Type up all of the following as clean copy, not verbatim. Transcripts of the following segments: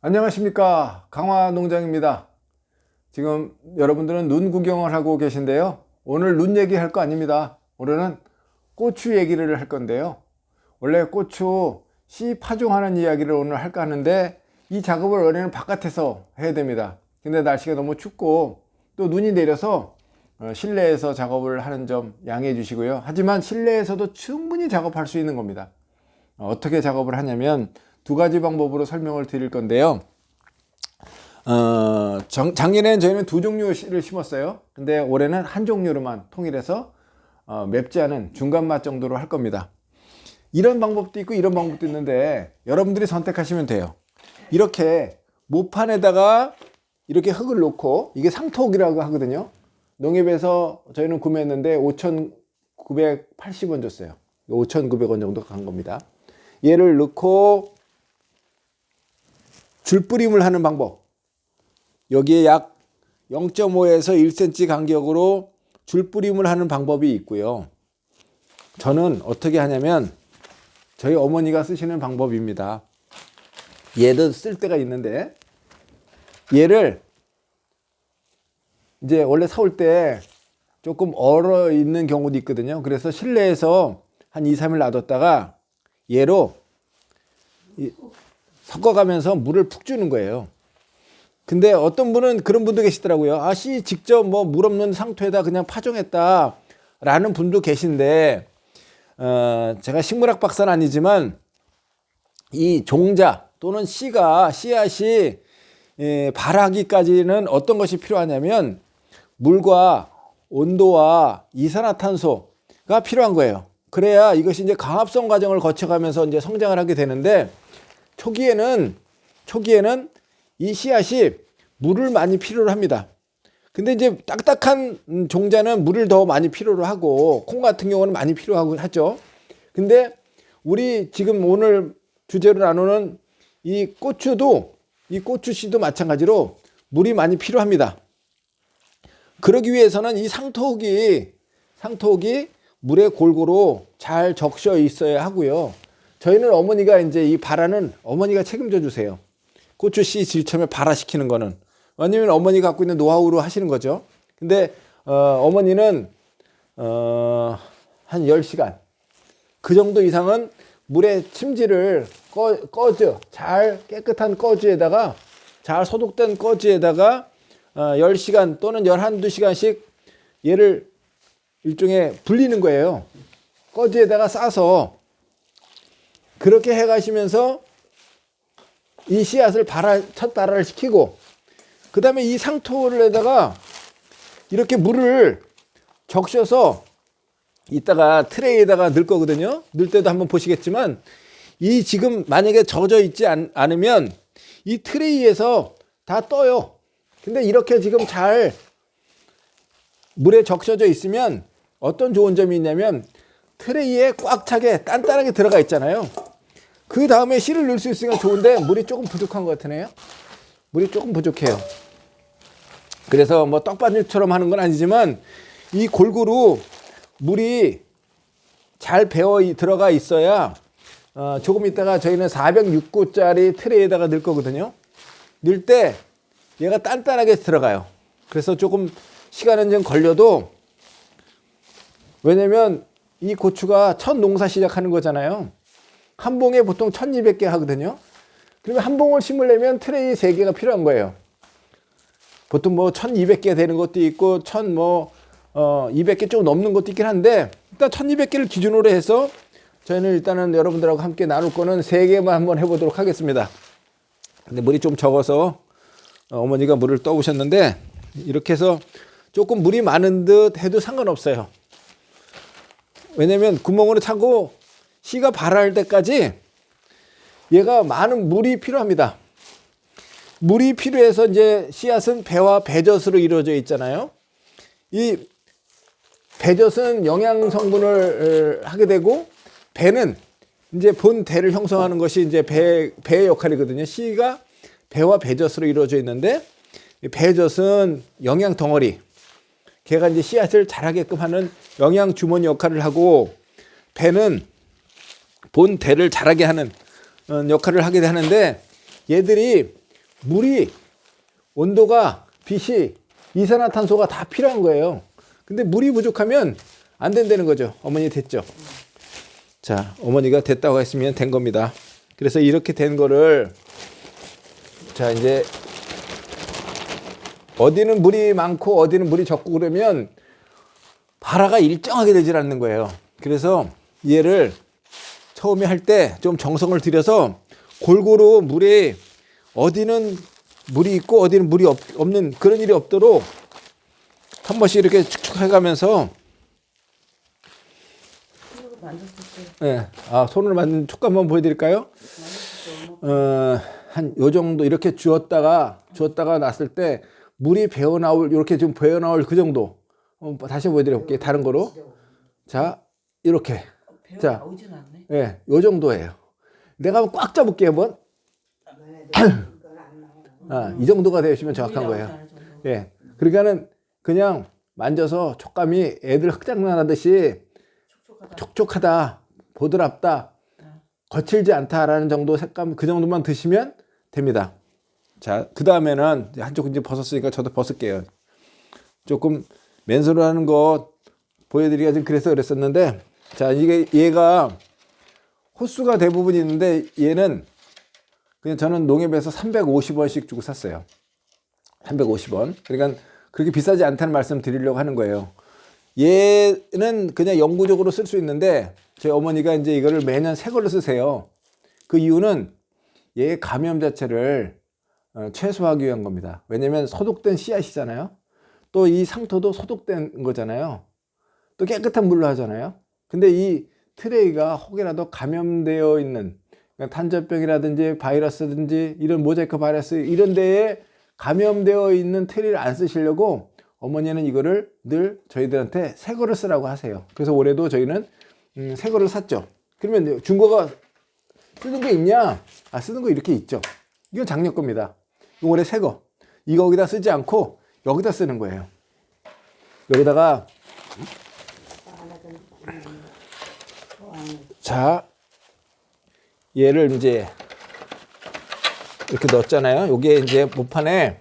안녕하십니까, 강화농장입니다. 지금 여러분들은 눈 구경을 하고 계신데요, 오늘 눈 얘기할 거 아닙니다. 오늘은 고추 얘기를 할 건데요, 원래 고추 씨 파종하는 이야기를 오늘 할까 하는데 이 작업을 원래는 바깥에서 해야 됩니다. 근데 날씨가 너무 춥고 또 눈이 내려서 실내에서 작업을 하는 점 양해해 주시고요. 하지만 실내에서도 충분히 작업할 수 있는 겁니다. 어떻게 작업을 하냐면 두 가지 방법으로 설명을 드릴 건데요. 작년에는 저희는 두 종류를 심었어요. 근데 올해는 한 종류로만 통일해서 맵지 않은 중간 맛 정도로 할 겁니다. 이런 방법도 있고 이런 방법도 있는데 여러분들이 선택하시면 돼요. 이렇게 모판에다가 이렇게 흙을 놓고, 이게 상토흙이라고 하거든요. 농협에서 저희는 구매했는데 5,980원 줬어요. 5,900원 정도 간 겁니다. 얘를 넣고 줄뿌림을 하는 방법, 여기에 약 0.5에서 1cm 간격으로 줄뿌림을 하는 방법이 있고요. 저는 어떻게 하냐면 저희 어머니가 쓰시는 방법입니다. 얘도 쓸 때가 있는데, 얘를 이제 원래 사올 때 조금 얼어 있는 경우도 있거든요. 그래서 실내에서 한 2, 3일 놔뒀다가 얘로 섞어가면서 물을 푹 주는 거예요. 근데 어떤 분은 그런 분도 계시더라고요. 씨 직접 뭐 물 없는 상토에다 그냥 파종했다 라는 분도 계신데, 제가 식물학 박사는 아니지만 이 종자 또는 씨앗이 발하기까지는 어떤 것이 필요하냐면 물과 온도와 이산화탄소가 필요한 거예요. 그래야 이것이 이제 광합성 과정을 거쳐가면서 이제 성장을 하게 되는데, 초기에는 이 씨앗이 물을 많이 필요로 합니다. 근데 이제 딱딱한 종자는 물을 더 많이 필요로 하고, 콩 같은 경우는 많이 필요하고 하죠. 근데 우리 지금 오늘 주제로 나누는 이 고추씨도 마찬가지로 물이 많이 필요합니다. 그러기 위해서는 이 상토흙이 물에 골고루 잘 적셔 있어야 하고요. 저희는 어머니가 이제 이 발화는 어머니가 책임져 주세요. 고추씨 제일 처음에 발화시키는 거는. 왜냐면 어머니가 갖고 있는 노하우로 하시는 거죠. 근데 어머니는 한 10시간 그 정도 이상은 물에 침지를 잘 깨끗한 꺼즈에다가, 잘 소독된 꺼즈에다가 10시간 또는 11~2시간씩 얘를 일종의 불리는 거예요. 꺼즈에다가 싸서 그렇게 해 가시면서 이 씨앗을 첫 발화를 시키고, 그 다음에 이 상토에다가 이렇게 물을 적셔서 이따가 트레이에다가 넣을 거거든요. 넣을 때도 한번 보시겠지만, 이 지금 만약에 젖어 있지 않으면 이 트레이에서 다 떠요. 근데 이렇게 지금 잘 물에 적셔져 있으면 어떤 좋은 점이 있냐면, 트레이에 꽉 차게 단단하게 들어가 있잖아요. 그 다음에 씨를 넣을 수 있으니까 좋은데 물이 조금 부족한 것 같으네요. 물이 조금 부족해요. 그래서 뭐 떡반죽처럼 하는 건 아니지만 이 골고루 물이 잘 배어 들어가 있어야, 조금 있다가 저희는 406구짜리 트레이에다가 넣을 거거든요. 넣을 때 얘가 단단하게 들어가요. 그래서 조금 시간은 좀 걸려도, 왜냐면 이 고추가 첫 농사 시작하는 거잖아요. 한 봉에 보통 1200개 하거든요. 그러면 한 봉을 심으려면 트레이 3개가 필요한 거예요. 보통 뭐 1200개 되는 것도 있고 200개 좀 넘는 것도 있긴 한데, 일단 1200개를 기준으로 해서 저희는 일단은 여러분들하고 함께 나눌 거는 3개만 한번 해보도록 하겠습니다. 근데 물이 좀 적어서 어머니가 물을 떠오셨는데, 이렇게 해서 조금 물이 많은 듯 해도 상관없어요. 왜냐면 구멍으로 차고 씨가 발할 때까지 얘가 많은 물이 필요합니다. 물이 필요해서 이제 씨앗은 배와 배젖으로 이루어져 있잖아요. 이 배젖은 영양 성분을 하게 되고, 배는 이제 본 대를 형성하는 것이 이제 배의 역할이거든요. 씨가 배와 배젖으로 이루어져 있는데, 배젖은 영양 덩어리, 걔가 이제 씨앗을 자라게끔 하는 영양 주머니 역할을 하고, 배는 본 대를 자라게 하는 역할을 하게 하는데, 얘들이 물이, 온도가, 빛이, 이산화탄소가 다 필요한 거예요. 근데 물이 부족하면 안 된다는 거죠. 어머니 됐죠? 자, 어머니가 됐다고 했으면 된 겁니다. 그래서 이렇게 된 거를, 자, 이제 어디는 물이 많고 어디는 물이 적고 그러면 발화가 일정하게 되질 않는 거예요. 그래서 얘를 처음에 할 때 좀 정성을 들여서 골고루 물에 어디는 물이 있고 어디는 물이 없는 그런 일이 없도록 한 번씩 이렇게 축축 해가면서, 네. 아, 손으로 만든 촉감 한번 보여드릴까요? 한 요 정도 이렇게 주었다가 놨을 때 물이 배어나올, 이렇게 좀 배어나올 그 정도. 다시 보여드려볼게요. 다른 거로. 자, 이렇게. 자, 예, 요 정도예요. 내가 한번 꽉 잡을게요, 한번. 아, 이 정도가 되시면 정확한 거예요. 예. 그러니까는 그냥 만져서 촉감이 애들 흑장난 하듯이 촉촉하다, 보드랍다, 거칠지 않다라는 정도 색감, 그 정도만 드시면 됩니다. 자, 그 다음에는 한쪽 이제 벗었으니까 저도 벗을게요. 조금 맨손으로 하는 거 보여드리기가 좀 그래서 그랬었는데, 자, 이게 얘가 호수가 대부분 있는데 얘는 그냥 저는 농협에서 350원씩 주고 샀어요. 350원. 그러니까 그렇게 비싸지 않다는 말씀 드리려고 하는 거예요. 얘는 그냥 영구적으로 쓸 수 있는데 저희 어머니가 이제 이거를 매년 새 걸로 쓰세요. 그 이유는 얘의 감염 자체를 최소화하기 위한 겁니다. 왜냐면 소독된 씨앗이잖아요. 또 이 상토도 소독된 거잖아요. 또 깨끗한 물로 하잖아요. 근데 이 트레이가 혹여라도 감염되어 있는, 그러니까 탄저병이라든지 바이러스든지 이런 모자이크 바이러스 이런 데에 감염되어 있는 트레이를 안 쓰시려고 어머니는 이거를 늘 저희들한테 새 거를 쓰라고 하세요. 그래서 올해도 저희는 새 거를 샀죠. 그러면 중고가 쓰는 거 있냐? 아, 쓰는 거 이렇게 있죠. 이건 작년 겁니다. 이거 올해 새 거. 이거 여기다 쓰지 않고 여기다 쓰는 거예요. 여기다가 자, 얘를 이제 이렇게 넣었잖아요. 요게 이제 모판에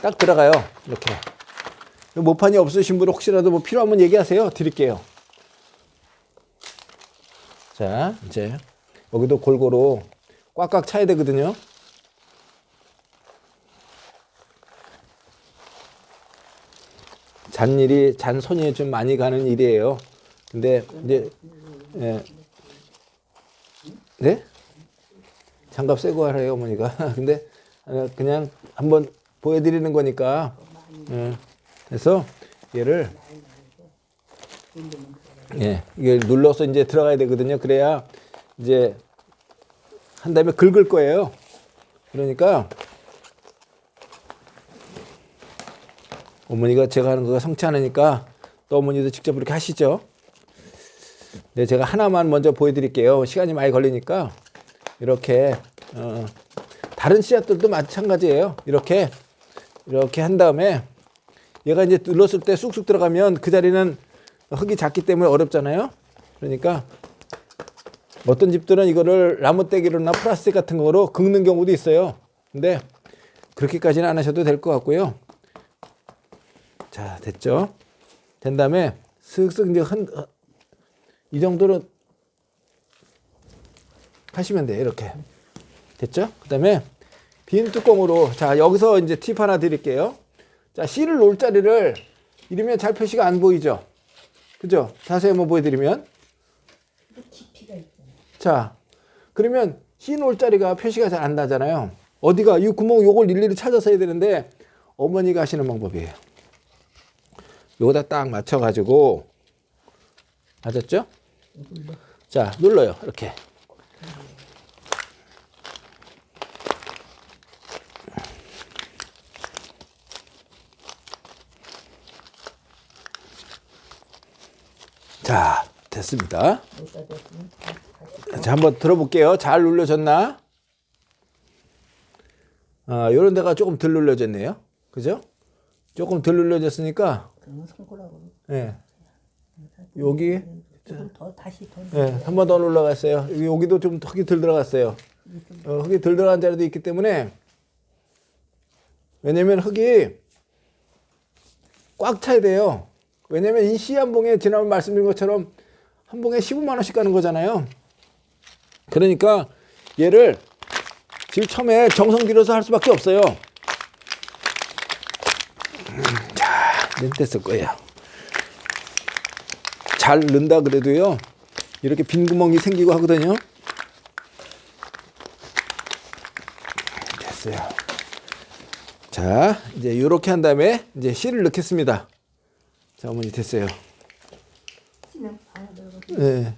딱 들어가요. 이렇게. 모판이 없으신 분 혹시라도 뭐 필요하면 얘기하세요. 드릴게요. 자, 이제 여기도 골고루 꽉꽉 차야 되거든요. 잔손이 좀 많이 가는 일이에요. 근데 이제 네? 장갑 새고 하래요, 어머니가. 근데 그냥 한번 보여드리는 거니까. 그래서 얘를 이게 눌러서 이제 들어가야 되거든요. 그래야 이제 한 다음에 긁을 거예요. 그러니까 어머니가 제가 하는 거가 성치 않으니까 또 어머니도 직접 그렇게 하시죠. 네, 제가 하나만 먼저 보여드릴게요. 시간이 많이 걸리니까. 이렇게 다른 씨앗들도 마찬가지예요. 이렇게 한 다음에 얘가 이제 눌렀을 때 쑥쑥 들어가면 그 자리는 흙이 작기 때문에 어렵잖아요. 그러니까 어떤 집들은 이거를 나무떼기로나 플라스틱 같은 거로 긁는 경우도 있어요. 근데 그렇게까지는 안 하셔도 될 것 같고요. 자, 됐죠? 된 다음에 슥슥 이제 이 정도로 하시면 돼요. 이렇게. 됐죠? 그 다음에 빈 뚜껑으로, 자, 여기서 이제 팁 하나 드릴게요. 자, 씨를 놓을 자리를 이러면 잘 표시가 안 보이죠? 그죠? 자세히 한번 보여드리면. 자, 그러면 씨 놓을 자리가 표시가 잘 안 나잖아요. 어디가, 이 구멍 요걸 일일이 찾아서 해야 되는데 어머니가 하시는 방법이에요. 요거다 딱 맞춰가지고, 맞았죠? 자, 눌러요. 이렇게. 자, 됐습니다. 자, 한번 들어볼게요. 잘 눌려졌나? 아, 요런 데가 조금 덜 눌려졌네요. 그죠? 조금 덜 눌려졌으니까. 예. 여기. 예, 한 번 더 올라갔어요. 여기도 좀 흙이 덜 들어갔어요. 흙이 덜 들어간 자리도 있기 때문에 왜냐면 흙이 꽉 차야 돼요. 왜냐면 이 씨 한 봉에 지난번 말씀드린 것처럼 한 봉에 15만 원씩 가는 거잖아요. 그러니까 얘를 지금 처음에 정성 들여서 할 수밖에 없어요. 자, 이제 됐을 거예요. 잘 넣는다 그래도요, 이렇게 빈 구멍이 생기고 하거든요. 됐어요. 자, 이제 이렇게 한 다음에 이제 씨를 넣겠습니다. 자, 어머니 됐어요. 네.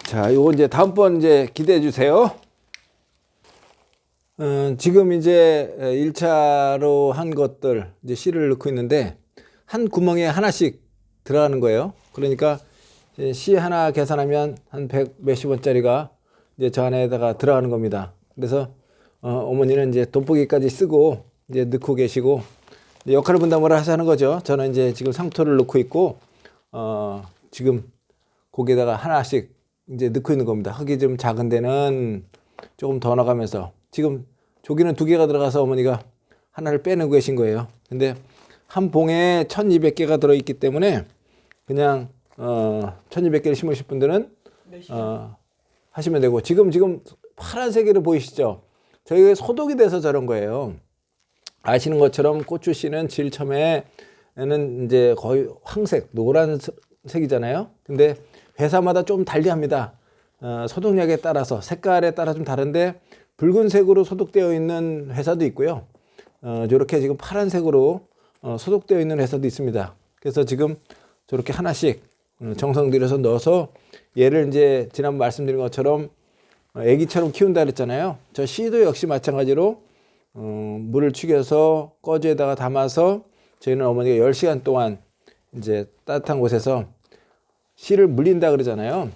자, 요거 이제 다음번 이제 기대해 주세요. 지금 이제 1차로 한 것들 이제 씨를 넣고 있는데 한 구멍에 하나씩 들어가는 거예요. 그러니까 씨 하나 계산하면 한 100 몇십 원짜리가 이제 저 안에다가 들어가는 겁니다. 그래서 어머니는 이제 돋보기까지 쓰고 이제 넣고 계시고 역할 분담을 하자는 거죠. 저는 이제 지금 상토를 넣고 있고 지금 거기에다가 하나씩 이제 넣고 있는 겁니다. 흙이 좀 작은 데는 조금 더 넣어가면서 지금 조기는 2개가 들어가서 어머니가 하나를 빼내고 계신 거예요. 근데 한 봉에 1200개가 들어있기 때문에 그냥 1200개를 심으실 분들은 하시면 되고 지금 파란색으로 보이시죠? 저희가 소독이 돼서 저런 거예요. 아시는 것처럼 고추 씨는 제일 처음에는 이제 거의 황색, 노란색이잖아요. 근데 회사마다 좀 달리합니다. 소독약에 따라서 색깔에 따라 좀 다른데 붉은색으로 소독되어 있는 회사도 있고요. 이렇게 지금 파란색으로 소독되어 있는 회사도 있습니다. 그래서 지금 저렇게 하나씩 정성 들여서 넣어서 얘를 이제 지난번 말씀드린 것처럼 애기처럼 키운다 그랬잖아요. 저 씨도 역시 마찬가지로 물을 축여서 꺼지에다가 담아서 저희는 어머니가 10시간 동안 이제 따뜻한 곳에서 씨를 물린다 그러잖아요.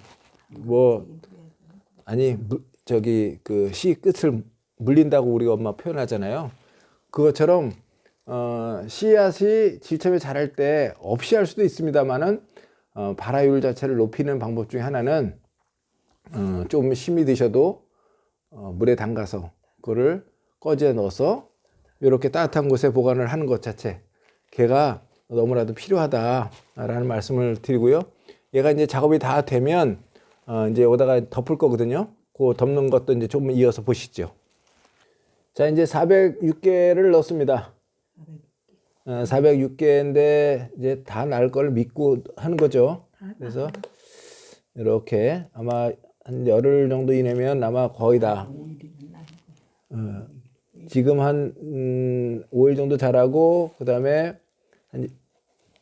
그 씨 끝을 물린다고 우리 엄마 표현하잖아요. 그것처럼 씨앗이 지처음에 자랄 때 없이 할 수도 있습니다만은 발화율 자체를 높이는 방법 중에 하나는 좀 힘이 드셔도 물에 담가서 그거를 꺼지에 넣어서 이렇게 따뜻한 곳에 보관을 하는 것 자체, 걔가 너무나도 필요하다라는 말씀을 드리고요. 얘가 이제 작업이 다 되면 이제 오다가 덮을 거거든요. 그 덮는 것도 이제 조금 이어서 보시죠. 자, 이제 406개를 넣었습니다. 406개인데 이제 다 날 걸 믿고 하는 거죠. 그래서 이렇게 아마 한 열흘 정도 이내면 아마 거의 다 지금 한 5일 정도 자라고 그다음에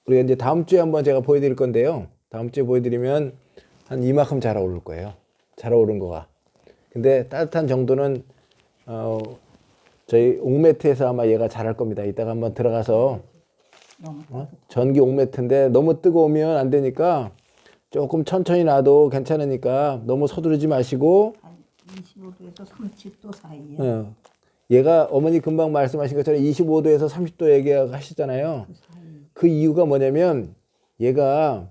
우리가 이제 다음 주에 한번 제가 보여드릴 건데요. 다음 주에 보여드리면 한 이만큼 자라오를 거예요. 자라오른 거가. 근데 따뜻한 정도는 저희 옥매트에서 아마 얘가 자랄 겁니다. 이따가 한번 들어가서 전기 옥매트인데 너무 뜨거우면 안 되니까 조금 천천히 놔도 괜찮으니까 너무 서두르지 마시고 한 25도에서 30도 사이에 얘가 어머니 금방 말씀하신 것처럼 25도에서 30도 얘기하시잖아요. 그 이유가 뭐냐면 얘가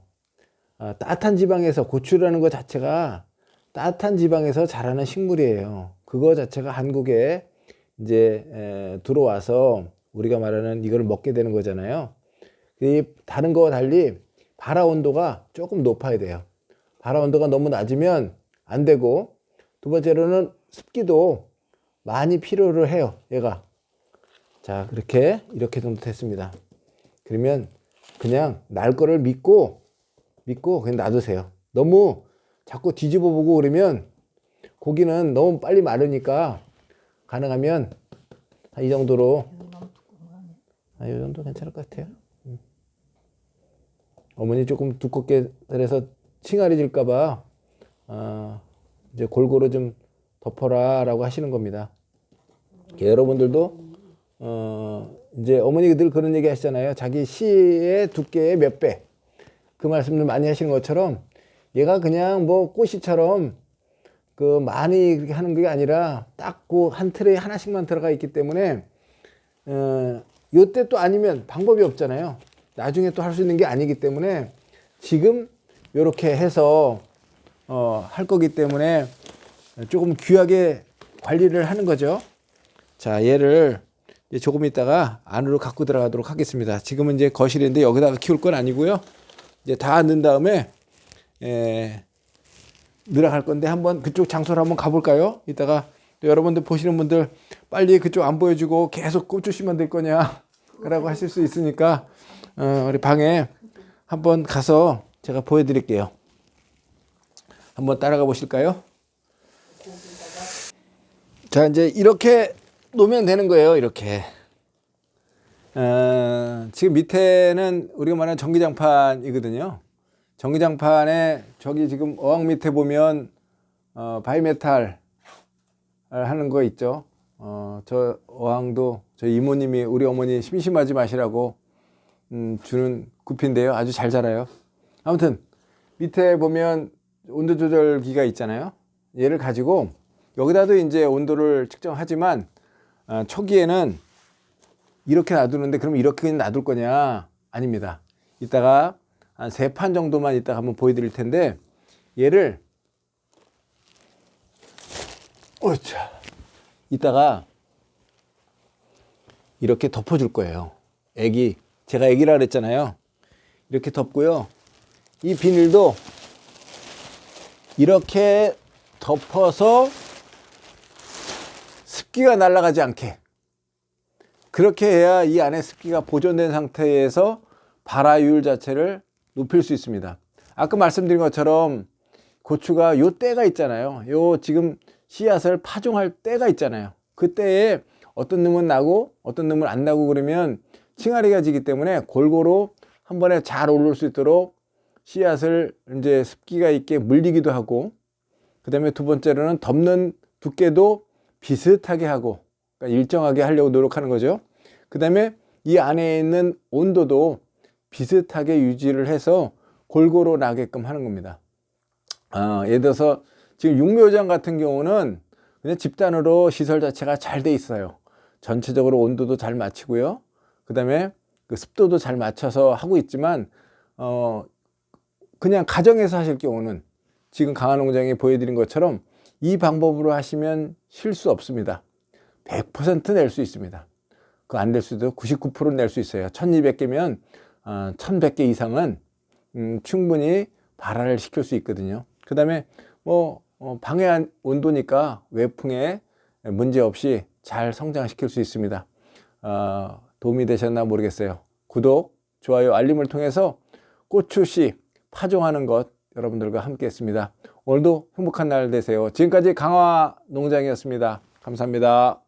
따뜻한 지방에서 고추라는 것 자체가 따뜻한 지방에서 자라는 식물이에요. 그거 자체가 한국에 이제 들어와서 우리가 말하는 이걸 먹게 되는 거잖아요. 이 다른 거와 달리 발화 온도가 조금 높아야 돼요. 발화 온도가 너무 낮으면 안 되고, 두 번째로는 습기도 많이 필요를 해요, 얘가. 자, 이렇게 정도 됐습니다. 그러면 그냥 날 거를 믿고 그냥 놔두세요. 너무 자꾸 뒤집어 보고 그러면 고기는 너무 빨리 마르니까 가능하면 이 정도로, 이 정도 괜찮을 것 같아요. 어머니 조금 두껍게 해서 칭알이 질까봐 이제 골고루 좀 덮어라 라고 하시는 겁니다. 여러분들도 이제 어머니가 늘 그런 얘기 하시잖아요. 자기 씨의 두께의 몇 배. 그 말씀을 많이 하시는 것처럼 얘가 그냥 뭐 꽃이처럼 그 많이 그렇게 하는 게 아니라 딱 그 한 틀에 하나씩만 들어가 있기 때문에 요때 또 아니면 방법이 없잖아요. 나중에 또 할 수 있는 게 아니기 때문에 지금 요렇게 해서 할 거기 때문에 조금 귀하게 관리를 하는 거죠. 자, 얘를 이제 조금 있다가 안으로 갖고 들어가도록 하겠습니다. 지금은 이제 거실인데 여기다가 키울 건 아니고요. 이제 다 넣은 다음에 늘어갈 건데 한번 그쪽 장소로 한번 가볼까요? 이따가 또 여러분들 보시는 분들 빨리 그쪽 안 보여주고 계속 꼽주시면 될 거냐 라고 하실 수 있으니까 우리 방에 한번 가서 제가 보여드릴게요. 한번 따라가 보실까요? 자, 이제 이렇게 놓으면 되는 거예요. 이렇게. 지금 밑에는 우리가 말하는 전기장판이거든요. 전기장판에 저기 지금 어항 밑에 보면 바이메탈 하는 거 있죠. 저 어항도 저희 이모님이 우리 어머니 심심하지 마시라고 주는 구피인데요. 아주 잘 자라요. 아무튼 밑에 보면 온도 조절기가 있잖아요. 얘를 가지고 여기다도 이제 온도를 측정하지만 초기에는 이렇게 놔두는데 그럼 이렇게 그냥 놔둘 거냐? 아닙니다. 이따가 한 3판 정도만 이따가 한번 보여드릴 텐데 얘를 이따가 이렇게 덮어줄 거예요. 제가 애기라 그랬잖아요. 이렇게 덮고요. 이 비닐도 이렇게 덮어서 습기가 날아가지 않게, 그렇게 해야 이 안에 습기가 보존된 상태에서 발화율 자체를 높일 수 있습니다. 아까 말씀드린 것처럼 고추가 요 때가 있잖아요. 요 지금 씨앗을 파종할 때가 있잖아요. 그 때에 어떤 놈은 나고 어떤 놈은 안 나고 그러면 칭아리가 지기 때문에 골고루 한 번에 잘 오를 수 있도록 씨앗을 이제 습기가 있게 물리기도 하고, 그 다음에 두 번째로는 덮는 두께도 비슷하게 하고, 그러니까 일정하게 하려고 노력하는 거죠. 그 다음에 이 안에 있는 온도도 비슷하게 유지를 해서 골고루 나게끔 하는 겁니다. 예를 들어서 지금 육묘장 같은 경우는 그냥 집단으로 시설 자체가 잘 돼 있어요. 전체적으로 온도도 잘 맞추고요. 그 다음에 그 습도도 잘 맞춰서 하고 있지만 그냥 가정에서 하실 경우는 지금 강화농장에 보여드린 것처럼 이 방법으로 하시면 실수 없습니다. 100% 낼 수 있습니다. 그 안 될 수도 99% 낼 수 있어요. 1200개면 1100개 이상은 충분히 발화를 시킬 수 있거든요. 그 다음에 방해 온도니까 외풍에 문제 없이 잘 성장시킬 수 있습니다. 도움이 되셨나 모르겠어요. 구독, 좋아요, 알림을 통해서 고추씨 파종하는 것 여러분들과 함께 했습니다. 오늘도 행복한 날 되세요. 지금까지 강화농장이었습니다. 감사합니다.